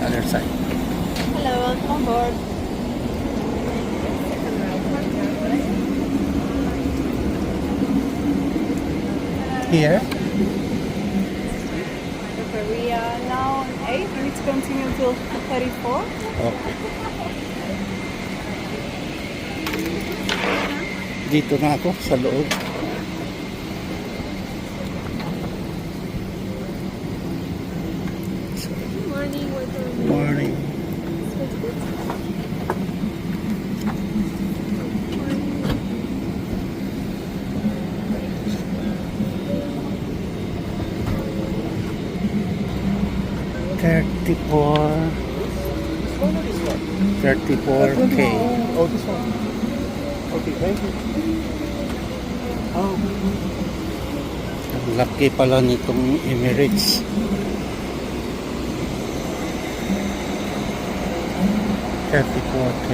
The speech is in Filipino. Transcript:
Other side. Hello, welcome on board. Here. Okay, we are now on 8. We need to continue until 34. Okay. Dito na ako sa loob. Good morning, welcome. Morning. $34K. Oh, this one. Okay, thank you. Oh. Ang laki pala nitong Emirates. $34K.